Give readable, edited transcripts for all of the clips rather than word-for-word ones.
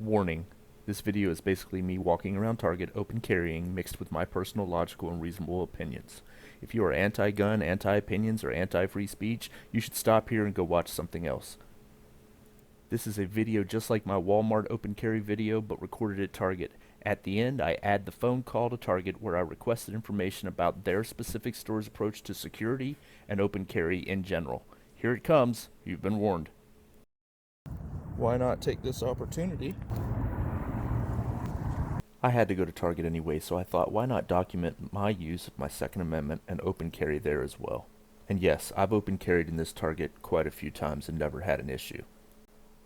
Warning, this video is basically me walking around Target open carrying mixed with my personal logical and reasonable opinions. If you are anti-gun, anti-opinions, or anti-free speech, you should stop here and go watch something else. This is a video just like my Walmart open carry video, but recorded at Target. At the end, I add the phone call to Target where I requested information about their specific store's approach to security and open carry in general. Here it comes. You've been warned. Why not take this opportunity? I had to go to Target anyway, so I thought, why not document my use of my Second Amendment and open carry there as well? And yes, I've open carried in this Target quite a few times and never had an issue.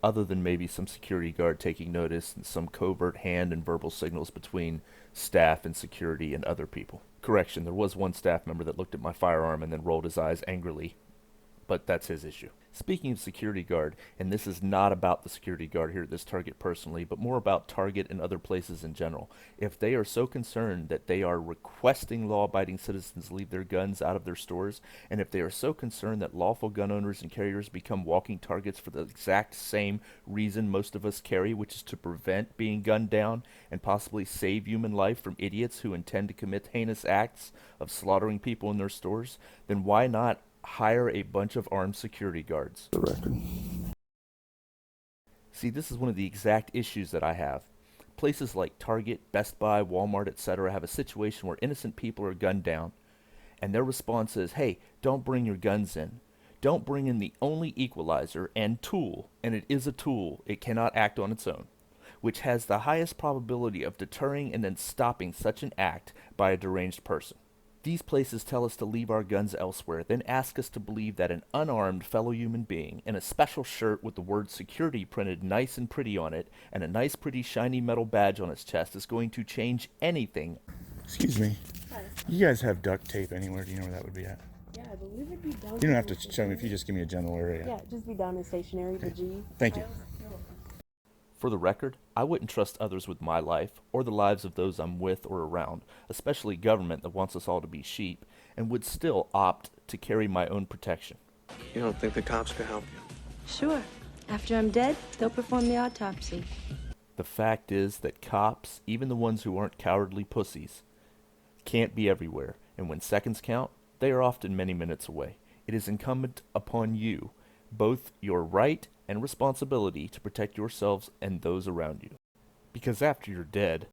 Other than maybe some security guard taking notice and some covert hand and verbal signals between staff and security and other people. Correction, there was one staff member that looked at my firearm and then rolled his eyes angrily, but that's his issue. Speaking of security guard, and this is not about the security guard here at this Target personally, but more about Target and other places in general. If they are so concerned that they are requesting law-abiding citizens leave their guns out of their stores, and if they are so concerned that lawful gun owners and carriers become walking targets for the exact same reason most of us carry, which is to prevent being gunned down and possibly save human life from idiots who intend to commit heinous acts of slaughtering people in their stores, then why not hire a bunch of armed security guards? The record. See, this is one of the exact issues that I have. Places like Target, Best Buy, Walmart, etc. have a situation where innocent people are gunned down, and their response is, hey, don't bring your guns in. Don't bring in the only equalizer and tool, and it is a tool, it cannot act on its own, which has the highest probability of deterring and then stopping such an act by a deranged person. These places tell us to leave our guns elsewhere, then ask us to believe that an unarmed fellow human being in a special shirt with the word security printed nice and pretty on it and a nice pretty shiny metal badge on his chest is going to change anything. Excuse me. Hi. You guys have duct tape anywhere? Do you know where that would be at? Yeah, I believe it'd be down. You don't have to show me if you just give me a general area. Yeah, just be down in stationary, Okay. the G. Thank you. For the record, I wouldn't trust others with my life, or the lives of those I'm with or around, especially government that wants us all to be sheep, and would still opt to carry my own protection. You don't think the cops could help you? Sure. After I'm dead, they'll perform the autopsy. The fact is that cops, even the ones who aren't cowardly pussies, can't be everywhere, and when seconds count, they are often many minutes away. It is incumbent upon you, both your right and responsibility, to protect yourselves and those around you. Because after you're dead,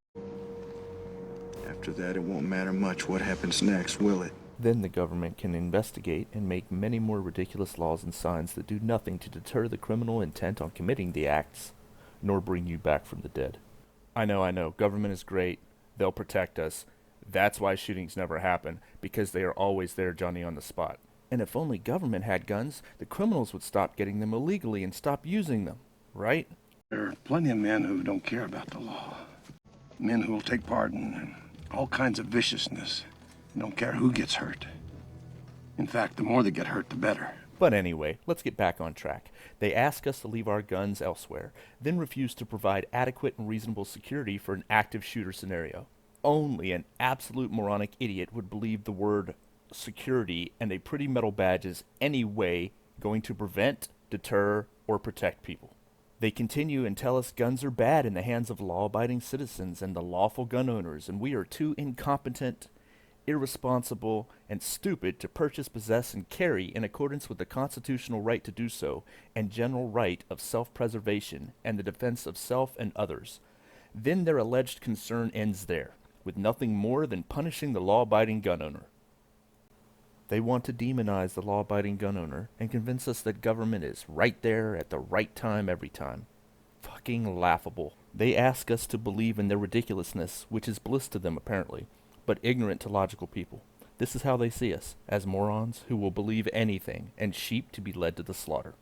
After that, it won't matter much what happens next, will it? then the government can investigate and make many more ridiculous laws and signs that do nothing to deter the criminal intent on committing the acts, nor bring you back from the dead. I know, government is great, they'll protect us. That's why shootings never happen, because they are always there, Johnny on the spot. And if only government had guns, the criminals would stop getting them illegally and stop using them, right? There are plenty of men who don't care about the law. Men who will take part in all kinds of viciousness and don't care who gets hurt. In fact, the more that get hurt, the better. But anyway, let's get back on track. They ask us to leave our guns elsewhere, then refuse to provide adequate and reasonable security for an active shooter scenario. Only an absolute moronic idiot would believe the word security and a pretty metal badge is any way going to prevent, deter, or protect people. They continue and tell us guns are bad in the hands of law-abiding citizens and the lawful gun owners, and we are too incompetent, irresponsible, and stupid to purchase, possess, and carry in accordance with the constitutional right to do so and general right of self-preservation and the defense of self and others. Then their alleged concern ends there, with nothing more than punishing the law-abiding gun owner. They want to demonize the law-abiding gun owner and convince us that government is right there at the right time every time. Fucking laughable. They ask us to believe in their ridiculousness, which is bliss to them apparently, but ignorant to logical people. This is how they see us, as morons who will believe anything and sheep to be led to the slaughter.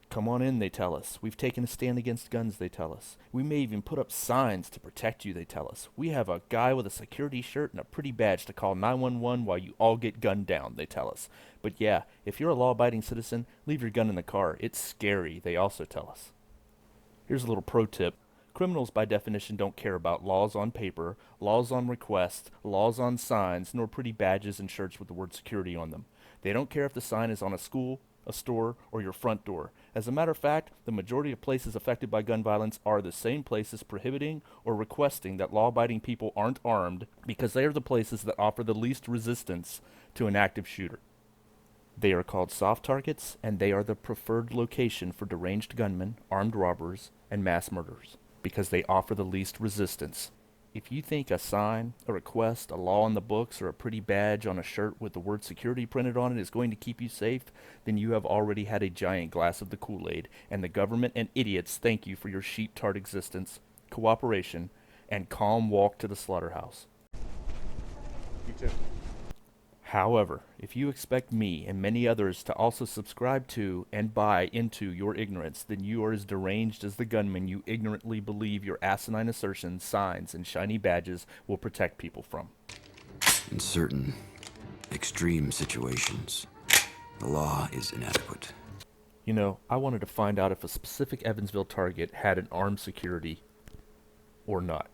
Come on in, they tell us. We've taken a stand against guns, they tell us. We may even put up signs to protect you, they tell us. We have a guy with a security shirt and a pretty badge to call 911 while you all get gunned down, they tell us. But yeah, if you're a law-abiding citizen, leave your gun in the car. It's scary, they also tell us. Here's a little pro tip. Criminals by definition don't care about laws on paper, laws on request, laws on signs, nor pretty badges and shirts with the word security on them. They don't care if the sign is on a school, a store, or your front door. As a matter of fact, the majority of places affected by gun violence are the same places prohibiting or requesting that law-abiding people aren't armed, because they are the places that offer the least resistance to an active shooter. They are called soft targets, and they are the preferred location for deranged gunmen, armed robbers, and mass murderers, because they offer the least resistance. If you think a sign, a request, a law on the books, or a pretty badge on a shirt with the word security printed on it is going to keep you safe, then you have already had a giant glass of the Kool-Aid, and the government and idiots thank you for your sheep-tart existence, cooperation, and calm walk to the slaughterhouse. You too. However, if you expect me and many others to also subscribe to and buy into your ignorance, then you are as deranged as the gunmen you ignorantly believe your asinine assertions, signs, and shiny badges will protect people from. In certain extreme situations, the law is inadequate. You know, I wanted to find out if a specific Evansville target had an armed security or not.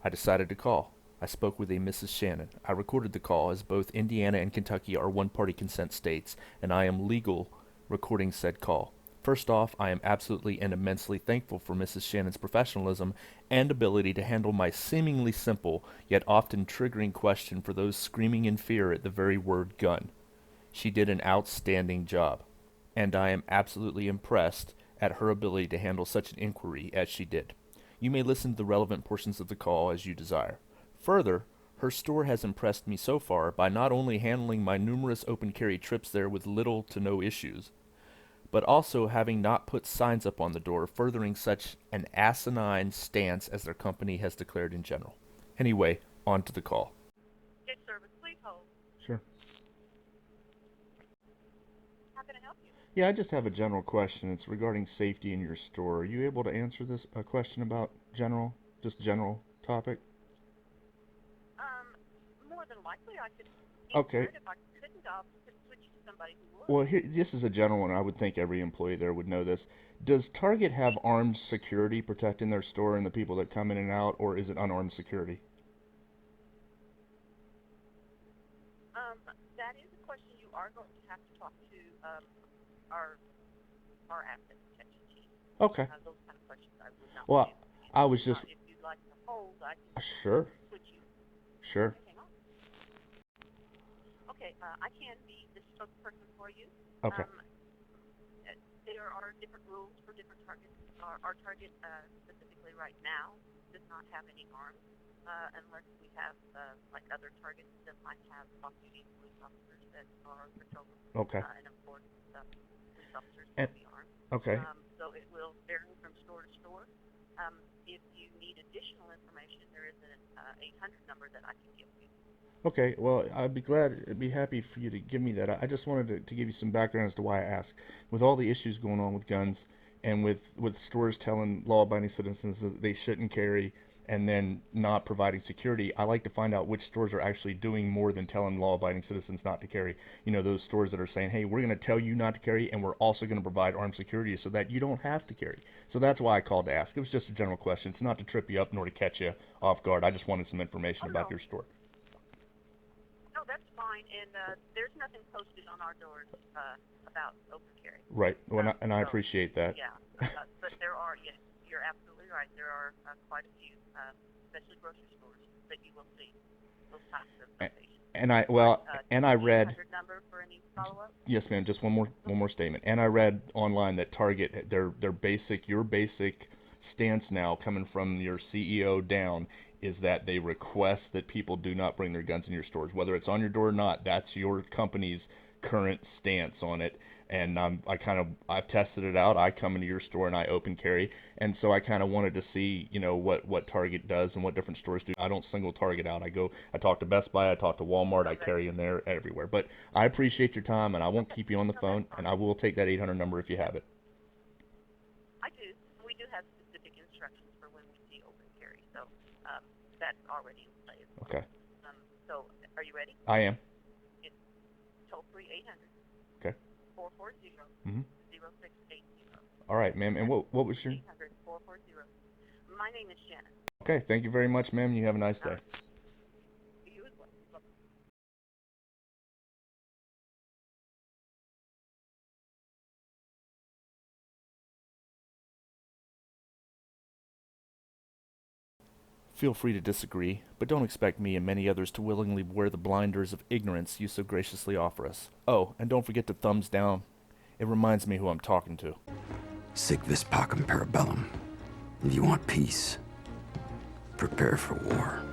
I decided to call. I spoke with a Mrs. Shannon. I recorded the call, as both Indiana and Kentucky are one-party consent states, and I am legal recording said call. First off, I am absolutely and immensely thankful for Mrs. Shannon's professionalism and ability to handle my seemingly simple, yet often triggering question for those screaming in fear at the very word gun. She did an outstanding job, and I am absolutely impressed at her ability to handle such an inquiry as she did. You may listen to the relevant portions of the call as you desire. Further, her store has impressed me so far by not only handling my numerous open carry trips there with little to no issues, but also having not put signs up on the door furthering such an asinine stance as their company has declared in general. Anyway, on to the call. Good service, please hold. Sure. How can I help you? Yeah, I just have a general question. It's regarding safety in your store. Are you able to answer this a question about general topic? More than likely I could Okay. answer it. If I couldn't, I could switch you to somebody who would. Well, this is a general one. I would think every employee there would know this. Does Target have armed security protecting their store and the people that come in and out, or is it unarmed security? That is a question you are going to have to talk to our asset protection team. Okay. Those kind of questions I would not Well, be able to answer. I was just... If you'd like to hold, I can Sure. switch you. Sure. Hang on. Okay, I can be the spokesperson for you. Okay. There are different rules for different targets. Our target, specifically right now, does not have any arms, unless we have, like other targets that might have off-duty police officers that are patrolling. Okay. And of course, police officers And- will be armed. Okay. So it will vary from store to store. If you need additional information, there is an 800 number that I can give you. Okay, well, I'd be happy for you to give me that. I just wanted to give you some background as to why I asked. With all the issues going on with guns, and with stores telling law-abiding citizens that they shouldn't carry, and then not providing security, I like to find out which stores are actually doing more than telling law-abiding citizens not to carry. You know, those stores that are saying, hey, we're going to tell you not to carry, and we're also going to provide armed security so that you don't have to carry. So that's why I called to ask. It was just a general question. It's not to trip you up nor to catch you off guard. I just wanted some information about your store. No, that's fine, and there's nothing posted on our doors about open carry. Right, well, and I appreciate that. Yeah, but there are, yes, you're absolutely right. There are quite a few, especially grocery stores, that you will see those types of notations. And I read. Number for any follow-up? Yes, ma'am. Just one more statement. And I read online that Target, your basic stance now, coming from your CEO down, is that they request that people do not bring their guns in your stores, whether it's on your door or not. That's your company's current stance on it. And I've tested it out. I come into your store and I open carry, and so I kind of wanted to see, you know, what Target does and what different stores do. I don't single Target out. I talk to Best Buy, I talk to Walmart, I carry in there everywhere. But I appreciate your time, and I won't keep you on the phone, and I will take that 800 number if you have it. I do. We do have specific instructions for when we see open carry, so that's already in place. Okay. So are you ready? I am. It's toll-free 800. Okay. 440 Mhm. 0680. All right, ma'am. And what was your? 800 440. My name is Shannon. Okay. Thank you very much, ma'am. You have a nice day. Feel free to disagree, but don't expect me and many others to willingly wear the blinders of ignorance you so graciously offer us. Oh, and don't forget to thumbs down. It reminds me who I'm talking to. Sic vis pacem parabellum. If you want peace, prepare for war.